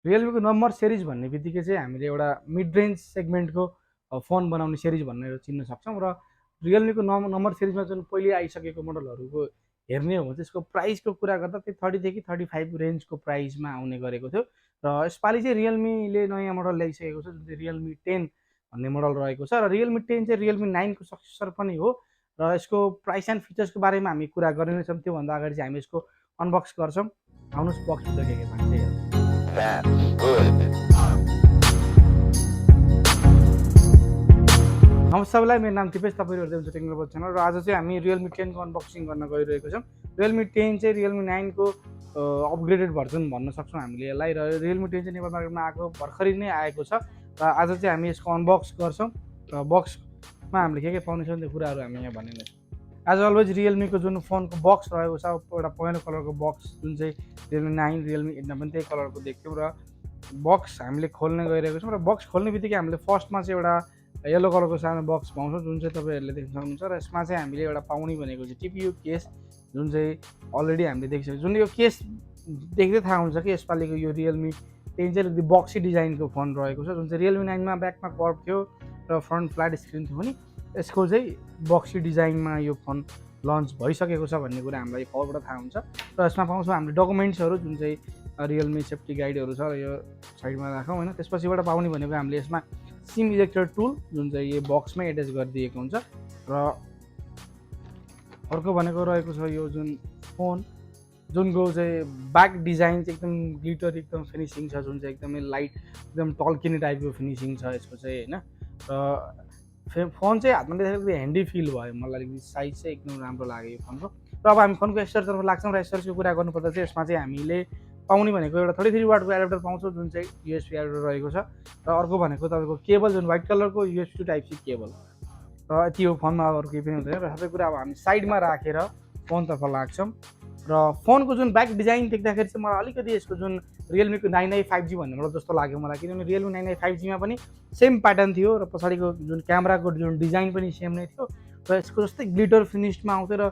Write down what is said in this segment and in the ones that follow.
रियलमीको number series भन्ने बित्तिकै चाहिँ हामीले एउटा मिड रेन्ज सेगमेन्टको फोन बनाउने सिरिज भनेर चिन्न सक्छौँ। र रियलमीको नम्बर सिरिजमा जुन पहिले आइसकेको मोडलहरूको हेर्ने हो भने त्यसको प्राइसको कुरा गर्दा त्यही 30 देखि 35 रेन्जको प्राइसमा आउने गरेको थियो। र यसपालि चाहिँ रियलमीले नयाँ मोडल ल्याइसकेको छ जुन चाहिँ रियलमी 10 भन्ने मोडल रहेको छ। र रियलमी 10 चाहिँ रियलमी 9को सक्सेसर पनि हो। र यसको प्राइस एन्ड फिचर्सको बारेमा हामी कुरा गर्ने नै छौँ। त्योभन्दा अगाडि चाहिँ हामी यसको अनबक्स गर्छौँ। आउनुहोस् बक्सभित्र के छ त्यही हेरौँ। नमस्ते सबैलाई, मेरो नाम दिपेश, तपाईँहरू हेर्दै हुनुहुन्छ टेक्निकल च्यानल। र आज चाहिँ हामी रियलमी 10 को अनबक्सिङ गर्न गइरहेको छौँ। रियलमी 10 चाहिँ रियलमी 9 को अपग्रेडेड भर्जन भन्न सक्छौँ हामीले यसलाई। र रियलमी 10 चाहिँ नेपाल मार्केटमा आएको भर्खरै नै आएको छ। र आज चाहिँ हामी यसको अनबक्स गर्छौँ र बक्समा हामीले के पाउनेछौँ त्यो कुराहरू हामी यहाँ भन्ने छौँ। एज अलवेज रियलमीको जुन फोनको बक्स रहेको छ एउटा पहेँलो कलरको बक्स जुन चाहिँ रियलमी 9 रियलमी 8मा पनि त्यही कलरको देख्थ्यौँ। र बक्स हामीले खोल्ने गइरहेको छौँ। र बक्स खोल्ने बित्तिकै हामीले फर्स्टमा चाहिँ एउटा येलो कलरको सानो बक्स पाउँछौँ जुन चाहिँ तपाईँहरूले देख्न सक्नुहुन्छ। र यसमा चाहिँ हामीले एउटा पाउने भनेको चाहिँ टिपियु केस जुन चाहिँ अलरेडी हामीले देखिसक्यौँ। जुन यो केस देख्दै थाहा हुन्छ कि यसपालिको यो रियलमी 10 चाहिँ अलिकति बक्सी डिजाइनको फोन रहेको छ। जुन चाहिँ रियलमी 9मा ब्याकमा कर्भ थियो र फ्रन्ट फ्ल्याट स्क्रिन थियो भने यसको चाहिँ बक्सी डिजाइनमा यो फोन लन्च भइसकेको छ भन्ने कुरा हामीलाई कभरबाट थाहा हुन्छ। र यसमा पाउँछौँ हामीले डकुमेन्ट्सहरू जुन चाहिँ रियलमी सेफ्टी गाइडहरू छ। र यो साइडमा राखौँ होइन। त्यसपछिबाट पाउने भनेको हामीले यसमा सिम इजेक्टर टुल जुन चाहिँ यो बक्समै एट्याच गरिदिएको हुन्छ। र अर्को भनेको रहेको छ यो जुन फोन जुनको चाहिँ ब्याक डिजाइन चाहिँ एकदम ग्लिटर एकदम फिनिसिङ छ जुन चाहिँ एकदमै लाइट एकदम टल्किने टाइपको फिनिसिङ छ यसको चाहिँ होइन। र फोन चाहिँ हातमा लिँदाखेरि ह्यान्डी फिल भयो मलाई। साइज चाहिँ एकदम राम्रो लाग्यो यो फोनको। र अब हामी फोनको एक्सेसरिजतर्फ लाग्छौँ। र एक्सेसरिजको कुरा गर्नुपर्दा चाहिँ यसमा चाहिँ हामीले पाउने भनेको एउटा 33 वाटको एडाप्टर पाउँछौँ जुन चाहिँ युएसबी एडाप्टर रहेको छ। र अर्को भनेको तपाईँको केबल जुन व्हाइट कलरको USB to type C cable. र यति हो फोनमा, अरू केही पनि हुँदैन। र सबै कुरा अब हामी साइडमा राखेर फोनतर्फ लाग्छौँ। र फोनको जुन ब्याक डिजाइन देख्दाखेरि चाहिँ मलाई अलिकति यसको जुन रियलमीको 9i 5G भन्ने मोडल जस्तो लाग्यो मलाई। किनभने रियलमी 9i 5Gमा पनि सेम प्याटर्न थियो र पछाडिको जुन क्यामेराको जुन डिजाइन पनि सेम नै थियो। र यसको जस्तै ग्लिटर फिनिसमा आउँथ्यो र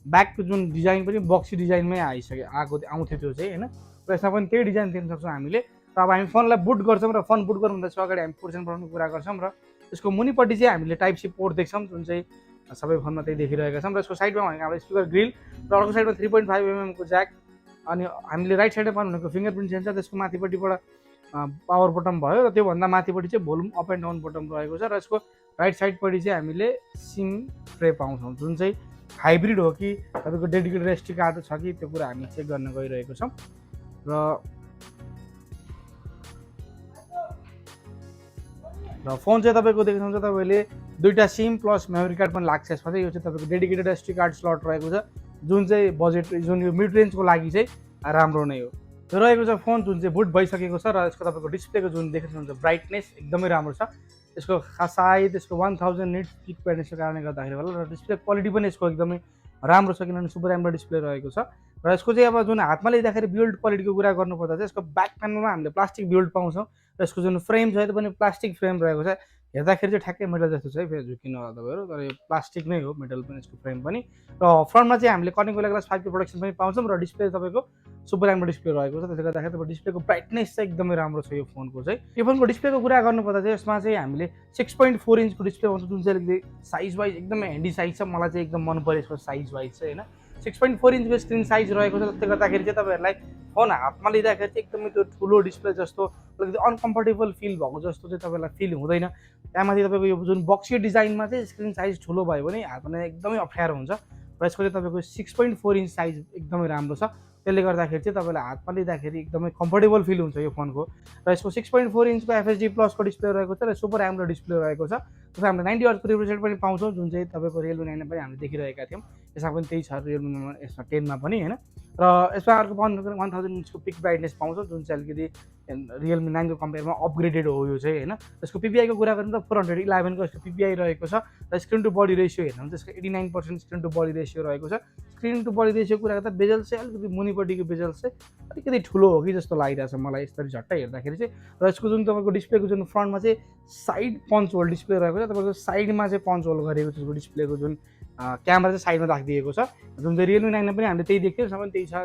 ब्याकको जुन डिजाइन पनि बक्सी डिजाइनमै आउँथ्यो त्यो चाहिँ होइन। र यसमा पनि त्यही डिजाइन देख्न सक्छौँ हामीले। र अब हामी फोनलाई बुट गर्छौँ र फोन बुट गर्नुभन्दा अगाडि हामी पोर्ट एन्ड पठाउने कुरा गर्छौँ। र यसको मुनिपट्टि चाहिँ हामीले टाइप सी पोर्ट देख्छौँ जुन चाहिँ सबै फोनमा त्यही देखिरहेका छौँ। र यसको साइडमा भनेको हाम्रो स्पिकर ग्रिल र अर्को साइडमा 3.5 mm को ज्याक। अनि हामीले राइट साइडमा पाउनु भनेको फिङ्गरप्रिन्ट सेन्सर। त्यसको माथिपट्टिबाट पावर बटन भयो र त्योभन्दा माथिपट्टि चाहिँ volume up and down button रहेको छ। र यसको राइट साइडपट्टि चाहिँ हामीले सिम ट्रे पाउँछौँ जुन चाहिँ हाइब्रिड हो कि तपाईँको डेडिकेटेड एसडी कार्ड छ कि त्यो कुरा हामी चेक गर्न गइरहेको छौँ। र फोन चाहिँ तपाईँको देख्नुहुन्छ तपाईँले दुईवटा सिम प्लस मेमोरी कार्ड पनि लाग्छ यसमा चाहिँ। यो चाहिँ तपाईँको डेडिकेटेड एसडी कार्ड स्लट रहेको छ जुन चाहिँ बजेट जुन यो मिड रेन्जको लागि चाहिँ राम्रो नै हो। यो रहेको छ फोन जुन चाहिँ बुट भइसकेको छ। र यसको तपाईँको डिस्प्लेको जुन देख्नुहुन्छ ब्राइटनेस एकदमै राम्रो छ। यसको सायद यसको 1000 निट पिक ब्राइटनेसको कारणले गर्दाखेरि होला। र डिस्प्ले क्वालिटी पनि यसको एकदमै राम्रो छ किनभने सुपर एमोलेड डिस्प्ले रहेको छ। र यसको चाहिँ अब जुन हातमा लिँदाखेरि बिल्ड क्वालिटीको कुरा गर्नुपर्दा चाहिँ यसको ब्याक प्यानलमा हामीले प्लास्टिक बिल्ड पाउँछौँ। र यसको जुन फ्रेम छ त्यो पनि प्लास्टिक फ्रेम रहेको छ। हेर्दाखेरि चाहिँ ठ्याक्कै मेटल जस्तो छ है, फेरि झुकिनु होला तपाईँहरू, तर यो प्लास्टिक नै हो, मेटल पनि यसको फ्रेम पनि। र फ्रन्टमा चाहिँ हामीले कर्निङ गोरिल्ला ग्लास 5 को प्रोटेक्सन पनि पाउँछौँ। र डिस्प्ले तपाईँको सुपर एमोलेड डिस्प्ले रहेको छ। त्यसले गर्दाखेरि तपाईँको डिस्प्लेको ब्राइटनेस चाहिँ एकदमै राम्रो छ यो फोनको चाहिँ। यो फोनको डिस्प्लेको कुरा गर्नुपर्दा चाहिँ यसमा चाहिँ हामीले 6.4 इन्चको डिस्प्ले पाउँछौँ जुन चाहिँ अलिकति साइज वाइज एकदमै ह्यान्डी साइज छ। मलाई चाहिँ एकदम मन पऱ्यो यसको साइज वाइज चाहिँ होइन। 6.4 इन्चको स्क्रिन साइज रहेको छ। त्यसले गर्दाखेरि चाहिँ तपाईँहरूलाई फोन हातमा लिँदाखेरि चाहिँ एकदमै त्यो ठुलो डिस्प्ले जस्तो अलिकति अनकम्फर्टेबल फिल भएको जस्तो चाहिँ तपाईँलाई फिल हुँदैन। त्यहाँमाथि तपाईँको यो जुन बक्सी डिजाइनमा चाहिँ स्क्रिन साइज ठुलो भयो भने हातमा एकदमै अप्ठ्यारो हुन्छ। र यसको चाहिँ तपाईँको 6.4 इन्च साइज एकदमै राम्रो छ। त्यसले गर्दाखेरि चाहिँ तपाईँलाई हातमा लिँदाखेरि एकदमै कम्फर्टेबल फिल हुन्छ यो फोनको। र यसको 6.4 इन्चको एफएचडी प्लसको डिस्प्ले रहेको छ र सुपर एमोलेड डिस्प्ले रहेको छ। त्यसमा हामीले 90 हर्जको रिफ्रेश रेट पनि पाउँछौँ जुन चाहिँ तपाईँको रियलमी 9मा पनि हामीले देखिरहेका थियौँ। यसमा पनि त्यही छ रियलमी यसमा 10मा पनि होइन। र यसमा अर्को पाउनु 1000 इन्चको पिक ब्राइटनेस पाउँछौँ जुन चाहिँ अलिकति रियलमी 9को कम्पेयरमा अपग्रेडेड हो यो चाहिँ होइन। यसको पिपिआईको कुरा गर्नु त 411 को यसको पिपिआई रहेको छ। र स्क्रिन टु बडी रेसियो हेर्नु भने त्यसको 89% स्क्रिन टु बडी रेसियो रहेको छ। स्क्रिन टु बडी रेसियो कुरा गर्दा बेजल चाहिँ अलिकति मुनिपट्टिको बेजल चाहिँ अलिकति ठुलो हो कि जस्तो लागिरहेछ मलाई यसरी झट्टै हेर्दाखेरि चाहिँ। र यसको जुन तपाईँको डिस्प्लेको जुन फ्रन्टमा चाहिँ साइड पन्च होल डिस्प्ले रहेको छ। तपाईँको साइडमा चाहिँ पन्च होल गरेको छ यसको डिस्प्लेको जुन क्यामेरा चाहिँ साइडमा राखिदिएको छ जुन चाहिँ रियलमी 9मा पनि हामीले त्यही देख्थ्यौँ। त्यसमा पनि त्यही छ।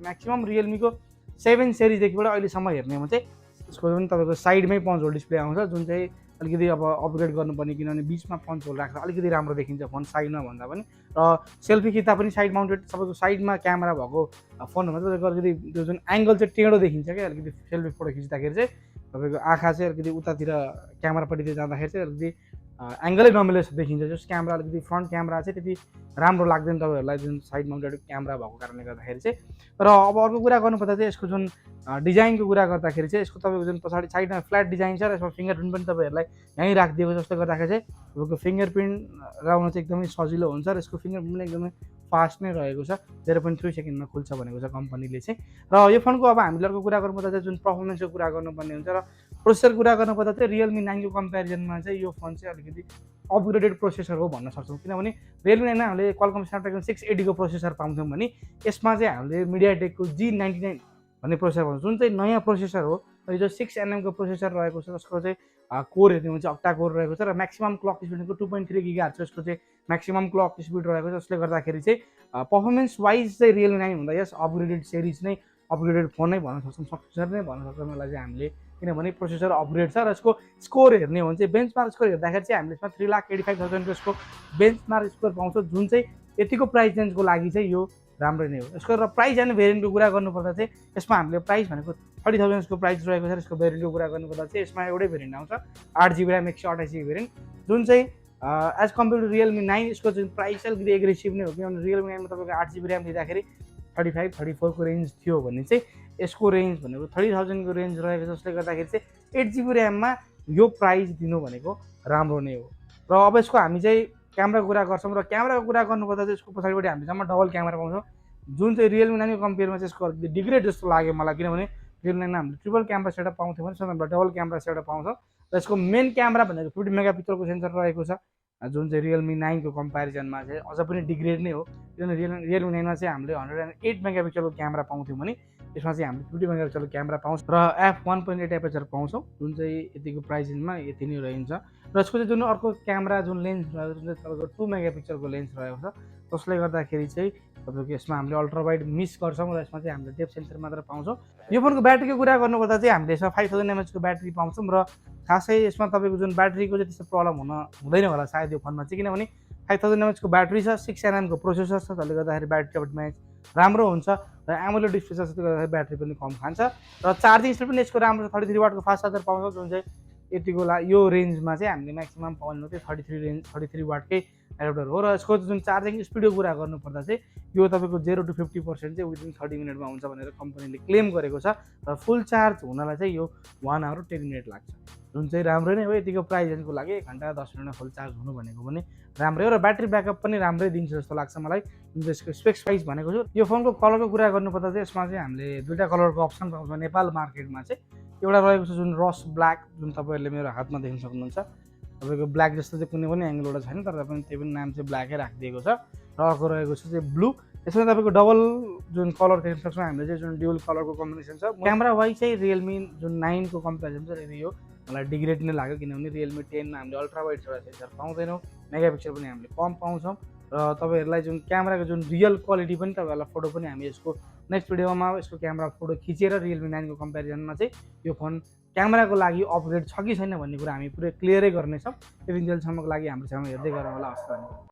म्याक्सिमम् रियलमीको 7 सिरिजदेखिबाट अहिलेसम्म हेर्ने हो भने चाहिँ यसको पनि तपाईँको साइडमै पन्च होल डिस्प्ले आउँछ, जुन चाहिँ अलिकति अब अपग्रेड गर्नुपर्ने, किनभने बिचमा पन्च होल राख्दा अलिकति राम्रो देखिन्छ फोन साइडमा भन्दा पनि। र सेल्फी खिच्दा पनि साइड माउन्टेड तपाईँको साइडमा क्यामेरा भएको फोनहरूमा चाहिँ तपाईँको अलिकति त्यो जुन एङ्गल चाहिँ टेढो देखिन्छ क्या, अलिकति सेल्फी फोटो खिच्दाखेरि चाहिँ तपाईँको आँखा चाहिँ अलिकति उतातिर क्यामेरापट्टि जाँदाखेरि चाहिँ अलिकति एङ्गलै नमिले जस्तो देखिन्छ। जस क्यामेरा अलिकति फ्रन्ट क्यामेरा चाहिँ त्यति राम्रो लाग्दैन तपाईँहरूलाई, जुन साइड माउन्टेड क्यामेरा भएको कारणले गर्दाखेरि चाहिँ। र अब अर्को कुरा गर्नुपर्दा चाहिँ यसको जुन डिजाइनको कुरा गर्दाखेरि चाहिँ यसको तपाईँको जुन पछाडि साइडमा फ्ल्याट डिजाइन छ र यसमा फिङ्गरप्रिन्ट पनि तपाईँहरूलाई यहीँ राखिदिएको छ, जस्तो गर्दाखेरि चाहिँ तपाईँको फिङ्गरप्रिन्ट लगाउन चाहिँ एकदमै सजिलो हुन्छ र यसको फिङ्गरप्रिन्ट पनि एकदमै फास्ट नै रहेको छ, 0.3 सेकेन्डमा खुल्छ भनेको छ कम्पनीले चाहिँ। र यो फोनको अब हामीले अर्को कुरा गर्नुपर्दा चाहिँ जुन पर्फर्मेन्सको कुरा गर्नुपर्ने हुन्छ र प्रोसेसर कुरा गर्नुपर्दा चाहिँ Realme 9 को कम्पेरिजनमा चाहिँ यो फोन चाहिँ अलिकति अपग्रेडेड प्रोसेसर हो भन्न सक्छौँ, किनभने Realme 9 मा हामीले Qualcomm Snapdragon 680 को प्रोसेसर पाउँथ्यौँ भने यसमा चाहिँ हामीले MediaTek को G99 भन्ने प्रोसेसर पाउँछौँ, जुन चाहिँ नयाँ प्रोसेसर हो। यो जो 6nm को प्रोसेसर रहेको छ, जसको चाहिँ कोर हेर्ने हुन्छ अक्टा कोर रहेको छ र म्याक्सिमम क्लक स्पिडको 2.3 GHz यसको चाहिँ म्याक्सिमम क्लक स्पिड रहेको छ, जसले गर्दाखेरि चाहिँ पर्फर्मेन्स वाइज चाहिँ Realme 9 भन्दा यस अपग्रेडेड सिरिज नै अपग्रेडेड फोन नै भन्न सक्छौँ, सक्सेसर नै भन्न सक्छौँ यसलाई चाहिँ हामीले, किनभने प्रोसेसर अपग्रेड छ। र यसको स्कोर हेर्ने हो भने चाहिँ बेन्चमार्क स्कोर हेर्दाखेरि चाहिँ हामीले यसमा 3,85,000 को यसको बेन्चमार्क स्कोर पाउँछौँ, जुन चाहिँ यतिको प्राइस रेन्जको लागि चाहिँ यो राम्रो नै हो। यसको र प्राइस एन्ड भेरिएन्टको कुरा गर्नुपर्दा चाहिँ यसमा हामीले प्राइस भनेको 30,000 को प्राइस रहेको छ। यसको भेरिएन्टको कुरा गर्नुपर्दा चाहिँ यसमा एउटै भेरिएन्ट आउँछ 8GB RAM 128GB भेरिएन्ट, जुन चाहिँ एज कम्पेयर टु Realme 9 यसको चाहिँ प्राइस अलिकति एग्रेसिभ नै हो, किनभने Realme 9 मा तपाईँको 8GB RAM दिँदाखेरि 35-34 को रेन्ज थियो भने चाहिँ यसको रेन्ज भनेको 30,000 को रेन्ज रहेको छ, जसले गर्दाखेरि चाहिँ 8GB RAM मा यो प्राइस दिनु भनेको राम्रो नै हो। र अब यसको हामी चाहिँ क्यामेराको कुरा गर्छौँ र क्यामेराको कुरा गर्नुपर्दा चाहिँ यसको पछाडिपट्टि हामीले जम्मा डबल क्यामेरा पाउँछौँ, जुन चाहिँ Realme 9 को कम्पेयरमा चाहिँ यसको अलिकति डिग्रेड जस्तो लाग्यो मलाई, किनभने Realme 9 मा हामीले ट्रिपल क्यामेरा सेटअप पाउँथ्यौँ भने यसमा डबल क्यामेरा सेटअप पाउँछौँ। र यसको मेन क्यामेरा भनेको 50 मेगापिक्सलको सेन्सर रहेको छ, जुन चाहिँ Realme 9 को कम्पेरिजनमा चाहिँ अझ पनि डिग्रेड नै हो, किनभने Realme 9 मा चाहिँ हामीले 108 मेगापिक्सलको क्यामेरा पाउँथ्यौँ भने यसमा चाहिँ हामीले 50 मेगापिक्सलको क्यामेरा पाउँछौँ र f1.8 एपर्चर पाउँछौँ, जुन चाहिँ यतिको प्राइस रेन्जमा यति नै रहन्छ। र यसको चाहिँ जुन अर्को क्यामेरा जुन लेन्स रहेको छ, जुन चाहिँ तपाईँको 2 मेगापिक्सलको लेन्स रहेको छ, जसले गर्दाखेरि चाहिँ तपाईँको यसमा हामीले अल्ट्रा वाइड मिस गर्छौँ र यसमा चाहिँ हामीले डेप्थ सेन्सर मात्र पाउँछौँ। यो फोनको ब्याट्रीको कुरा गर्नुपर्दा चाहिँ हामीले यसमा 5000 mAh को ब्याट्री पाउँछौँ र खासै यसमा तपाईँको जुन ब्याट्रीको चाहिँ त्यस्तो प्रब्लम हुँदैन होला सायद यो फोनमा चाहिँ, किनभने 5000 mAh को ब्याट्री छ, 6nm को प्रोसेसर छ, जसले गर्दाखेरि ब्याट्री म्याच राम्रो हुन्छ र एमोलेड डिस्प्ले छ, जसले गर्दाखेरि ब्याट्री पनि कम खान्छ र चार्जिङ स्पिड पनि यसको राम्रो छ, 33 वाटको फास्ट चार्जर पाउँछौँ, जुन चाहिँ यतिको यो रेन्जमा चाहिँ हामीले म्याक्सिमम पाउनु चाहिँ 33 वाटकै एडाप्टर हो। र यसको जुन चार्जिङ स्पिडको कुरा गर्नुपर्दा चाहिँ यो तपाईँको 0 to 50% चाहिँ विदिन 30 मिनटमा हुन्छ भनेर कम्पनीले क्लेम गरेको छ र फुल चार्ज हुनलाई चाहिँ यो 1 आवर 10 मिनट लाग्छ, जुन चाहिँ राम्रो नै हो। यतिको प्राइस रेन्जको लागि 1 घन्टा 10 मिनटमा फुल चार्ज हुनु भनेको पनि राम्रै हो र ब्याट्री ब्याकअप पनि राम्रै दिन्छ जस्तो लाग्छ मलाई, जुन चाहिँ यसको स्पेक्स वाइज भनेको छु। यो फोनको कलरको कुरा गर्नुपर्दा चाहिँ यसमा चाहिँ हामीले दुईवटा कलरको अप्सन पाउँछौँ नेपाल मार्केटमा चाहिँ। एउटा रहेको छ जुन रस ब्ल्याक, जुन तपाईँहरूले मेरो हातमा देख्न सक्नुहुन्छ, तपाईँको ब्ल्याक जस्तो चाहिँ कुनै पनि एङ्गलबाट छैन, तर पनि त्यही पनि नाम चाहिँ ब्ल्याकै राखिदिएको छ। र अर्को रहेको छ चाहिँ ब्लू, यसमा तपाईँको डबल जुन कलर देख्न सक्छौँ हामीले चाहिँ, जुन ड्युअल कलरको कम्बिनेसन छ। क्यामेरा वाइज चाहिँ Realme जुन 9 को कम्पेरिजन चाहिँ यो मलाई डिग्रेड नै लाग्यो, किनभने Realme 10 मा हामीले अल्ट्रा वाइड एउटा सेन्सर पाउँदैनौँ, मेगापिक्सल पनि हामीले कम पाउँछौँ र तपाईँहरूलाई जुन क्यामेराको जुन रियल क्वालिटी पनि तपाईँहरूलाई फोटो पनि हामी यसको नेक्स्ट भिडियोमा यसको क्यामेरा फोटो खिचेर Realme 9 को कम्पेरिजनमा चाहिँ यो फोन क्यामेराको लागि अपग्रेड छ कि छैन भन्ने कुरा हामी पुरै क्लियरै गर्नेछौँ। त्यो दिनसम्मको लागि हाम्रो च्यानल हेर्दै गरौँ होला। हस्।